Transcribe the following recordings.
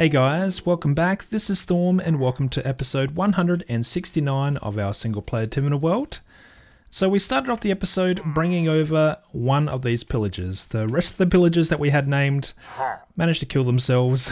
Hey guys, welcome back. This is Storm and welcome to episode 169 of our single player Tiveden world. So we started off the episode bringing over one of these pillagers. The rest of the pillagers that we had named managed to kill themselves.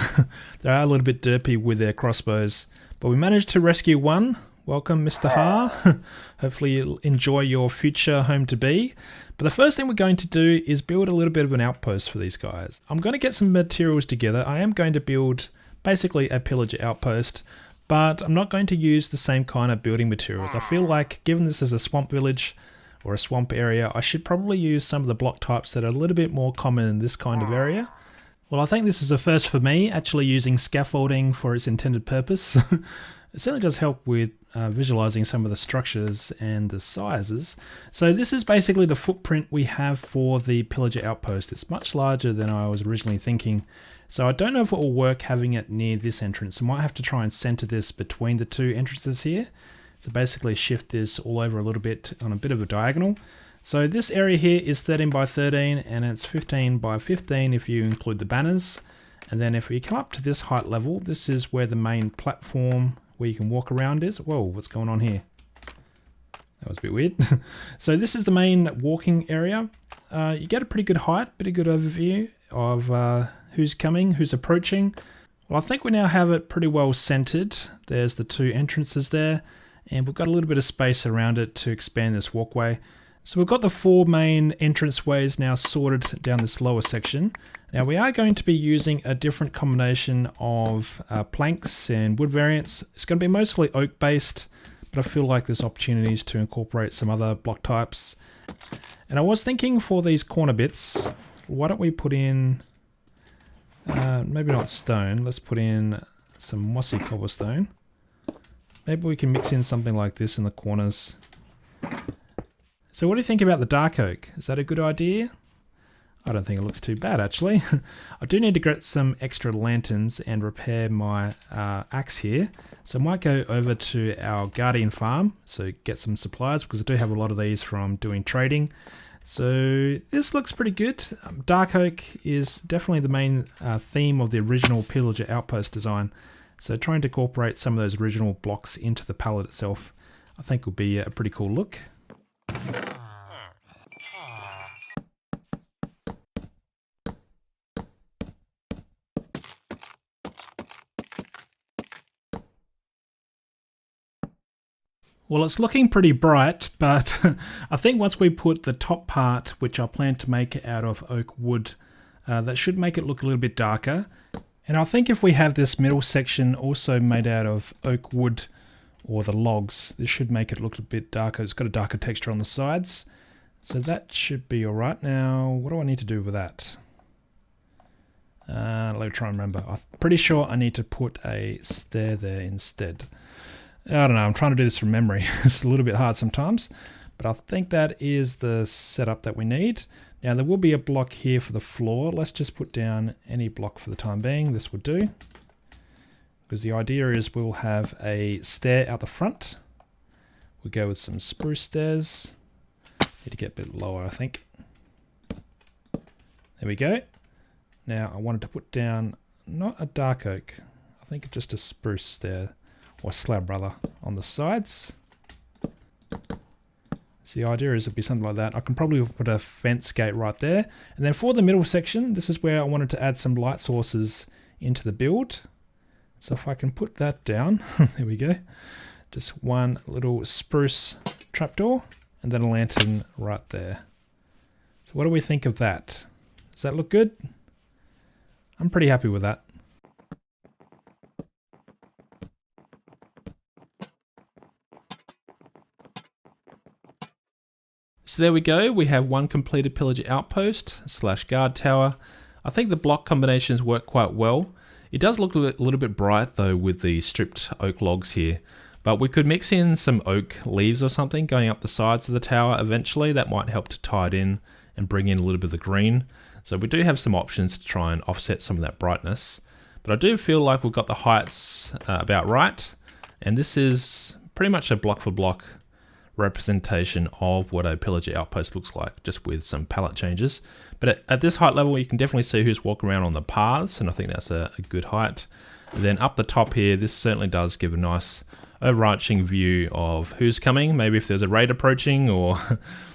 They are a little bit derpy with their crossbows, but we managed to rescue one. Welcome, Mr. Ha. Hopefully you'll enjoy your future home to be. But the first thing we're going to do is build a little bit of an outpost for these guys. I'm going to get some materials together. I am going to build basically a pillager outpost, but I'm not going to use the same kind of building materials. I feel like given this is a swamp village or a swamp area, I should probably use some of the block types that are a little bit more common in this kind of area. Well, I think this is a first for me, actually using scaffolding for its intended purpose. It certainly does help with visualizing some of the structures and the sizes. So this is basically the footprint we have for the pillager outpost. It's much larger than I was originally thinking. So I don't know if it will work having it near this entrance. I might have to try and center this between the two entrances here. So basically shift this all over a little bit on a bit of a diagonal. So this area here is 13 by 13 and it's 15 by 15 if you include the banners. And then if we come up to this height level, this is where the main platform where you can walk around is. Whoa, what's going on here? That was a bit weird. So this is the main walking area. You get a pretty good height, pretty good overview of who's coming, who's approaching. Well, I think we now have it pretty well centered. There's the two entrances there, and we've got a little bit of space around it to expand this walkway. So we've got the four main entranceways now sorted down this lower section. Now we are going to be using a different combination of planks and wood variants. It's going to be mostly oak based, but I feel like there's opportunities to incorporate some other block types. And I was thinking for these corner bits, why don't we put in, maybe not stone, let's put in some mossy cobblestone. Maybe we can mix in something like this in the corners. So what do you think about the dark oak? Is that a good idea? I don't think it looks too bad actually. I do need to get some extra lanterns and repair my axe here. So I might go over to our guardian farm, so get some supplies because I do have a lot of these from doing trading. So this looks pretty good. Dark oak is definitely the main theme of the original pillager outpost design. So trying to incorporate some of those original blocks into the palette itself, I think will be a pretty cool look. Well, it's looking pretty bright, but I think once we put the top part, which I plan to make out of oak wood, that should make it look a little bit darker. And I think if we have this middle section also made out of oak wood or the logs, this should make it look a bit darker. It's got a darker texture on the sides. So that should be all right. Now, what do I need to do with that? Let me try and remember. I'm pretty sure I need to put a stair there instead. I don't know, I'm trying to do this from memory. It's a little bit hard sometimes, but I think that is the setup that we need. Now there will be a block here for the floor. Let's just put down any block for the time being. This would do. Because the idea is we'll have a stair out the front. We'll go with some spruce stairs. Need to get a bit lower, I think. There we go. Now I wanted to put down, not a dark oak, I think just a spruce stair. Or slab rather, on the sides. So the idea is it'd be something like that. I can probably put a fence gate right there. And then for the middle section, this is where I wanted to add some light sources into the build. So if I can put that down, there we go. Just one little spruce trapdoor and then a lantern right there. So what do we think of that? Does that look good? I'm pretty happy with that. So there we go, we have one completed pillager outpost / guard tower. I think the block combinations work quite well. It does look a little bit bright though with the stripped oak logs here, but we could mix in some oak leaves or something going up the sides of the tower eventually. That might help to tie it in and bring in a little bit of the green. So we do have some options to try and offset some of that brightness. But I do feel like we've got the heights about right, and this is pretty much a block for block representation of what a pillager outpost looks like, just with some palette changes. But at this height level, you can definitely see who's walking around on the paths, and I think that's a good height. And then up the top here, this certainly does give a nice overarching view of who's coming. Maybe if there's a raid approaching, or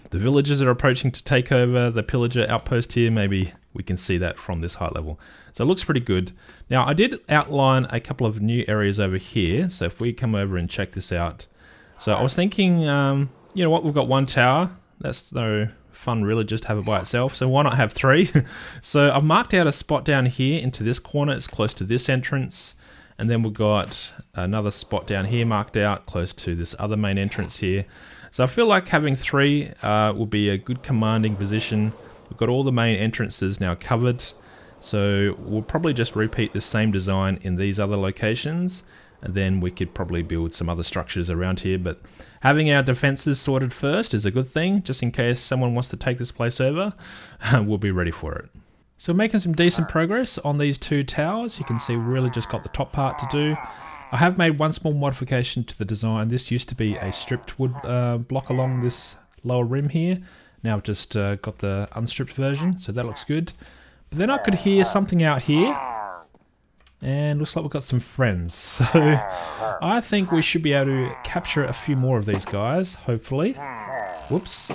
the villagers are approaching to take over the pillager outpost here, maybe we can see that from this height level. So it looks pretty good. Now I did outline a couple of new areas over here, so if we come over and check this out. So I was thinking, you know what, we've got one tower. That's no fun really just to have it by itself, so why not have three? So I've marked out a spot down here into this corner. It's close to this entrance, and then we've got another spot down here marked out close to this other main entrance here. So I feel like having three will be a good commanding position. We've got all the main entrances now covered, so we'll probably just repeat the same design in these other locations, and then we could probably build some other structures around here. But having our defenses sorted first is a good thing, just in case someone wants to take this place over. We'll be ready for it. So making some decent progress on these two towers. You can see we really just got the top part to do. I have made one small modification to the design. This used to be a stripped wood block along this lower rim here. Now I've just got the unstripped version, so that looks good. But then I could hear something out here, and looks like we've got some friends. So I think we should be able to capture a few more of these guys, hopefully. Whoops.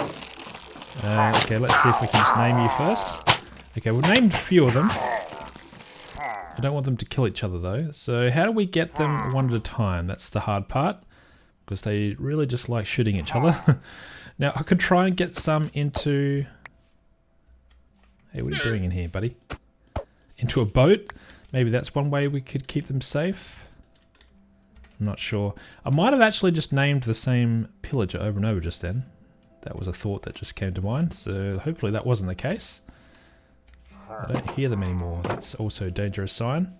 Okay, let's see if we can just name you first. Okay, we've named a few of them. I don't want them to kill each other though. So how do we get them one at a time? That's the hard part, because they really just like shooting each other. Now I could try and get some into... Hey, what are you doing in here, buddy? Into a boat? Maybe that's one way we could keep them safe. I'm not sure. I might have actually just named the same pillager over and over just then. That was a thought that just came to mind, so hopefully that wasn't the case. I don't hear them anymore. That's also a dangerous sign.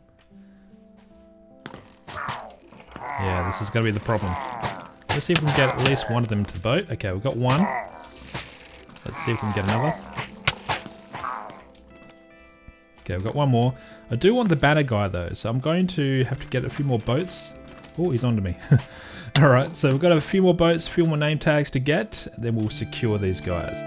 Yeah, this is going to be the problem. Let's see if we can get at least one of them to the boat. Okay, we've got one. Let's see if we can get another. Okay, we've got one more. I do want the banner guy though, so I'm going to have to get a few more boats. Oh, he's onto me. Alright, so we've got a few more boats, a few more name tags to get, then we'll secure these guys.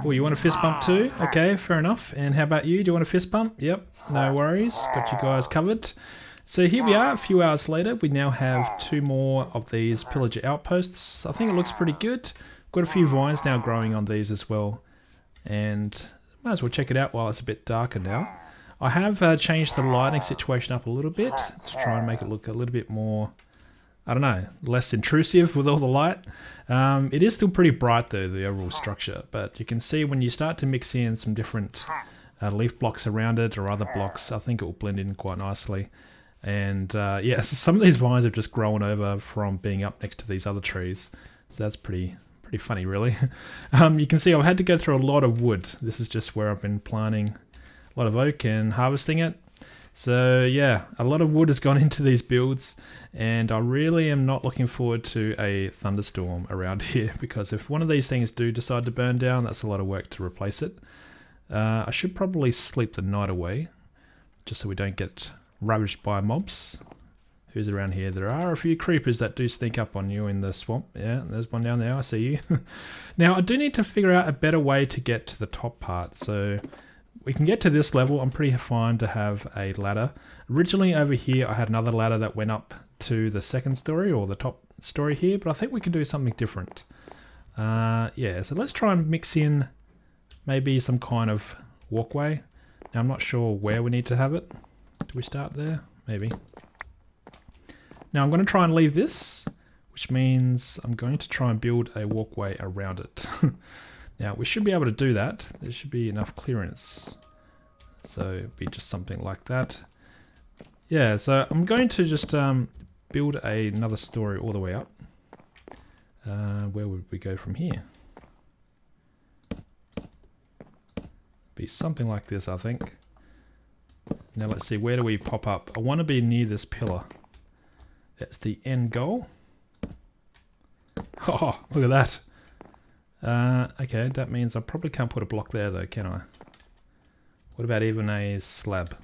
Oh, you want a fist bump too? Okay, fair enough. And how about you? Do you want a fist bump? Yep, no worries. Got you guys covered. So here we are, a few hours later. We now have 2 more of these pillager outposts. I think it looks pretty good. Got a few vines now growing on these as well. And might as well check it out while it's a bit darker now. I have changed the lighting situation up a little bit to try and make it look a little bit more, I don't know, less intrusive with all the light. It is still pretty bright though, the overall structure, but you can see when you start to mix in some different leaf blocks around it or other blocks, I think it will blend in quite nicely. And yeah, so some of these vines have just grown over from being up next to these other trees, so that's pretty funny really. You can see I've had to go through a lot of wood. This is just where I've been planting a lot of oak and harvesting it. So yeah, a lot of wood has gone into these builds, and I really am not looking forward to a thunderstorm around here, because if one of these things do decide to burn down, that's a lot of work to replace it. I should probably sleep the night away, just so we don't get ravaged by mobs. Who's around here? There are a few creepers that do sneak up on you in the swamp. Yeah, there's one down there. I see you. Now, I do need to figure out a better way to get to the top part. So we can get to this level. I'm pretty fine to have a ladder. Originally over here, I had another ladder that went up to the second story or the top story here, but I think we can do something different. Yeah, so let's try and mix in maybe some kind of walkway. Now, I'm not sure where we need to have it. Do we start there? Maybe. Now I'm going to try and leave this, which means I'm going to try and build a walkway around it. Now we should be able to do that. There should be enough clearance. So it'd be just something like that. Yeah, so I'm going to just build another story all the way up. Where would we go from here? Be something like this, I think. Now let's see, where do we pop up? I want to be near this pillar. That's the end goal. Oh, look at that. Okay, that means I probably can't put a block there though, can I? What about even a slab?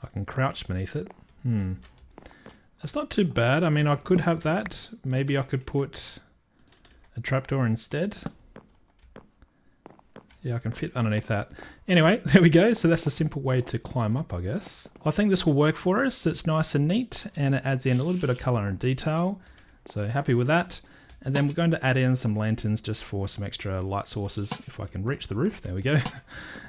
I can crouch beneath it. That's not too bad. I mean, I could have that. Maybe I could put a trapdoor instead. Yeah, I can fit underneath that. Anyway, there we go. So that's a simple way to climb up, I guess. I think this will work for us. It's nice and neat, and it adds in a little bit of color and detail. So happy with that. And then we're going to add in some lanterns just for some extra light sources. If I can reach the roof, there we go.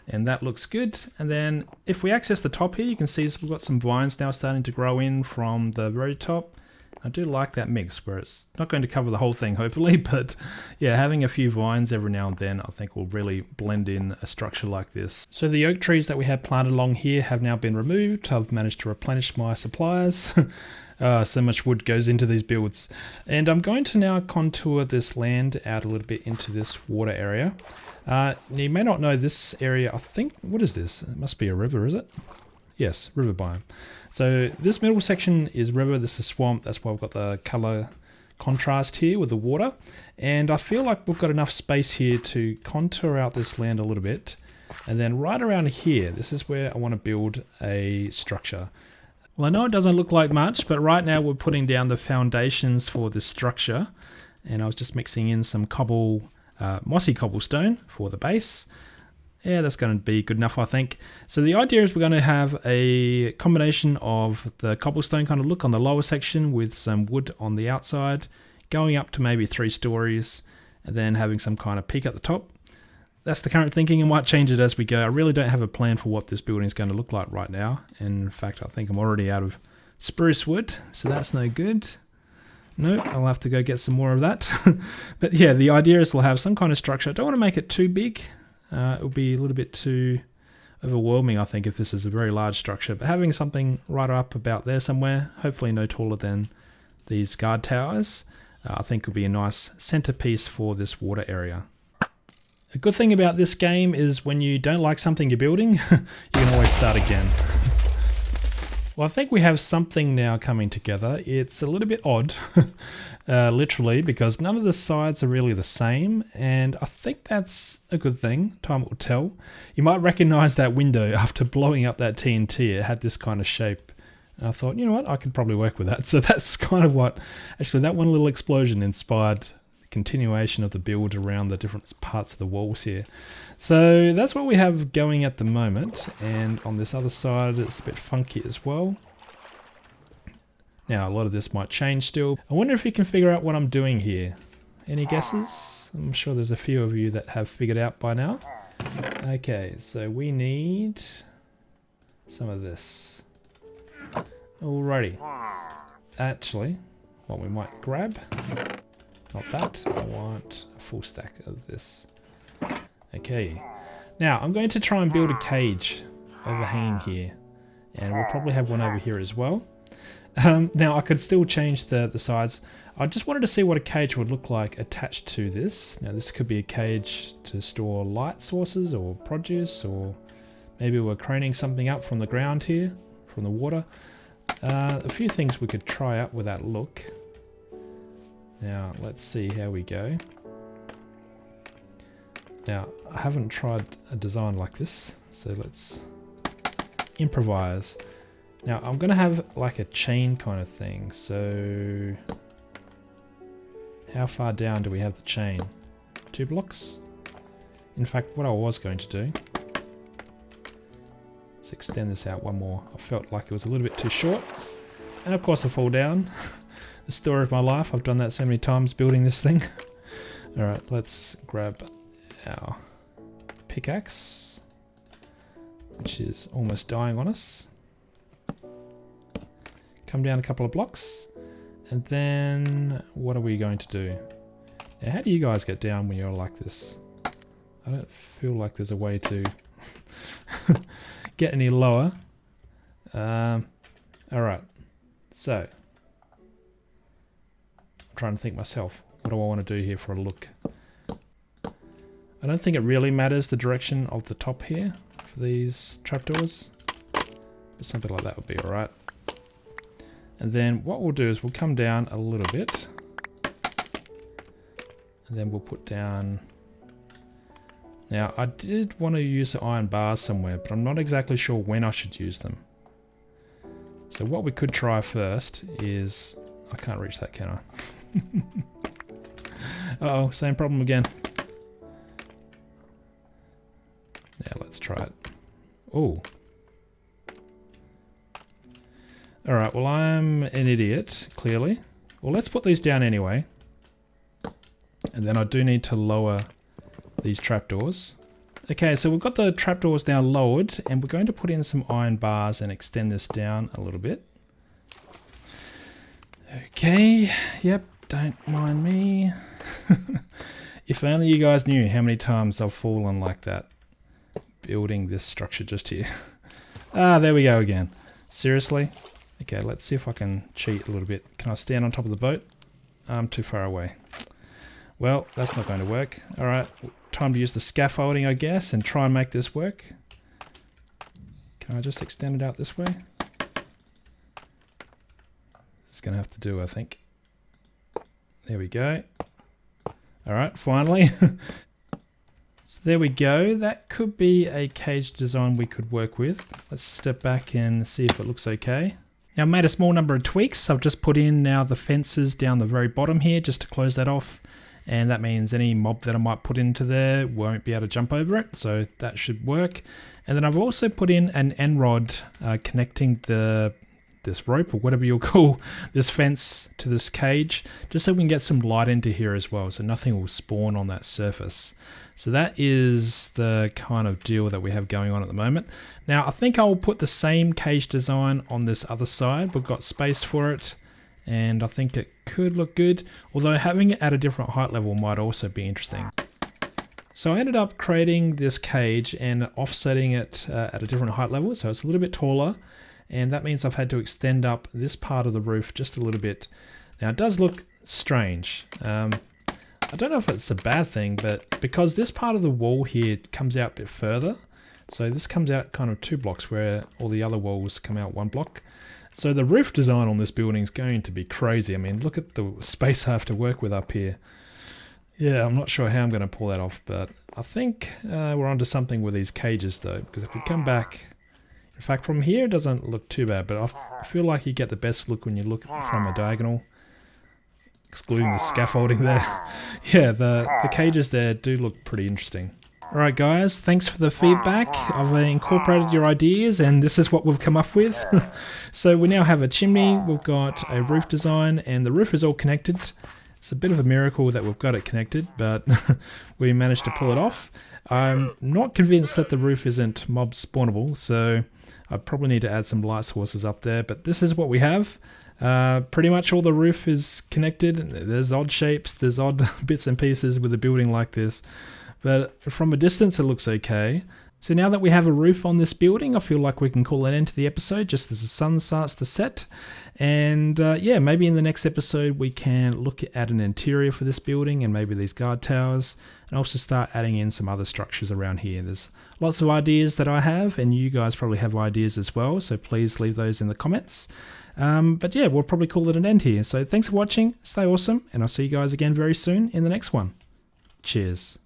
And that looks good. And then if we access the top here, you can see we've got some vines now starting to grow in from the very top. I do like that mix where it's not going to cover the whole thing, hopefully, but yeah, having a few vines every now and then I think will really blend in a structure like this. So the oak trees that we had planted along here have now been removed. I've managed to replenish my supplies. So much wood goes into these builds. And I'm going to now contour this land out a little bit into this water area. You may not know this area, I think, what is this? It must be a river, is it? Yes, river biome. So this middle section is river, this is swamp, that's why we've got the color contrast here with the water. And I feel like we've got enough space here to contour out this land a little bit. And then right around here, this is where I want to build a structure. Well, I know it doesn't look like much, but right now we're putting down the foundations for this structure. And I was just mixing in some mossy cobblestone for the base. Yeah, that's going to be good enough, I think. So the idea is we're going to have a combination of the cobblestone kind of look on the lower section with some wood on the outside, going up to maybe 3 stories, and then having some kind of peak at the top. That's the current thinking, and might change it as we go. I really don't have a plan for what this building is going to look like right now. In fact, I think I'm already out of spruce wood, so that's no good. No, I'll have to go get some more of that. But yeah, the idea is we'll have some kind of structure. I don't want to make it too big. It will be a little bit too overwhelming, I think, if this is a very large structure. But having something right up about there somewhere, hopefully no taller than these guard towers, I think will be a nice centerpiece for this water area. A good thing about this game is when you don't like something you're building, you can always start again. Well, I think we have something now coming together. It's a little bit odd, literally, because none of the sides are really the same, and I think that's a good thing. Time will tell. You might recognize that window after blowing up that TNT. It had this kind of shape, and I thought, you know what, I could probably work with that. So that's kind of what, actually, that one little explosion inspired the continuation of the build around the different parts of the walls here. So that's what we have going at the moment, and on this other side it's a bit funky as well. Now a lot of this might change still. I wonder if you can figure out what I'm doing here. Any guesses? I'm sure there's a few of you that have figured out by now. Okay, so we need some of this. Alrighty. Actually, what we might grab, not that, I want a full stack of this. Okay, now I'm going to try and build a cage overhanging here, and we'll probably have one over here as well. Now I could still change the size. I just wanted to see what a cage would look like attached to this. Now this could be a cage to store light sources or produce, or maybe we're craning something up from the ground here, from the water. A few things we could try out with that look. Now let's see how we go. Now, I haven't tried a design like this, so let's improvise. Now I'm gonna have like a chain kind of thing, so how far down do we have the chain? 2 blocks? In fact, what I was going to do is extend this out one more. I felt like it was a little bit too short. And of course I fall down. The story of my life, I've done that so many times building this thing. Alright, let's grab our pickaxe, which is almost dying on us. Come down a couple of blocks, and then what are we going to do? Now, how do you guys get down when you're like this? I don't feel like there's a way to get any lower. Alright, so I'm trying to think myself, what do I want to do here for a look? I don't think it really matters the direction of the top here for these trapdoors, but something like that would be alright. And then what we'll do is we'll come down a little bit, and then we'll put down... Now I did want to use the iron bars somewhere, but I'm not exactly sure when I should use them. So what we could try first is... I can't reach that, can I? Uh-oh, same problem again. Now let's try it. Oh. Alright, well I'm an idiot, clearly. Well, let's put these down anyway. And then I do need to lower these trapdoors. Okay, so we've got the trapdoors now lowered, and we're going to put in some iron bars and extend this down a little bit. Okay, yep, don't mind me. If only you guys knew how many times I've fallen like that, building this structure just here. Ah, there we go again. Seriously? Okay, let's see if I can cheat a little bit. Can I stand on top of the boat? I'm too far away. Well, that's not going to work. Alright, time to use the scaffolding, I guess, and try and make this work. Can I just extend it out this way? It's going to have to do, I think. There we go. Alright, finally. So there we go. That could be a cage design we could work with. Let's step back and see if it looks okay. Now I made a small number of tweaks. I've just put in now the fences down the very bottom here just to close that off. And that means any mob that I might put into there won't be able to jump over it. So that should work. And then I've also put in an end rod connecting this rope, or whatever you'll call this fence, to this cage, just so we can get some light into here as well, so nothing will spawn on that surface. So that is the kind of deal that we have going on at the moment. Now I think I'll put the same cage design on this other side. We've got space for it, and I think it could look good, although having it at a different height level might also be interesting. So I ended up creating this cage and offsetting it at a different height level, so it's a little bit taller. And that means I've had to extend up this part of the roof just a little bit. Now it does look strange. I don't know if it's a bad thing, but because this part of the wall here comes out a bit further, so this comes out kind of 2 blocks where all the other walls come out 1 block. So the roof design on this building is going to be crazy. I mean, look at the space I have to work with up here. Yeah, I'm not sure how I'm going to pull that off, but I think we're onto something with these cages though, because if we come back... In fact, from here it doesn't look too bad, but I feel like you get the best look when you look from a diagonal, excluding the scaffolding there. Yeah, the cages there do look pretty interesting. Alright guys, thanks for the feedback. I've incorporated your ideas and this is what we've come up with. So we now have a chimney, we've got a roof design, and the roof is all connected. It's a bit of a miracle that we've got it connected, but we managed to pull it off. I'm not convinced that the roof isn't mob spawnable, so I probably need to add some light sources up there, but this is what we have. Pretty much all the roof is connected. There's odd shapes, there's odd bits and pieces with a building like this, but from a distance it looks okay. So now that we have a roof on this building, I feel like we can call an end to the episode just as the sun starts to set. And yeah, maybe in the next episode we can look at an interior for this building and maybe these guard towers, and also start adding in some other structures around here. There's lots of ideas that I have, and you guys probably have ideas as well, so please leave those in the comments. But yeah, we'll probably call it an end here. So thanks for watching, stay awesome, and I'll see you guys again very soon in the next one. Cheers.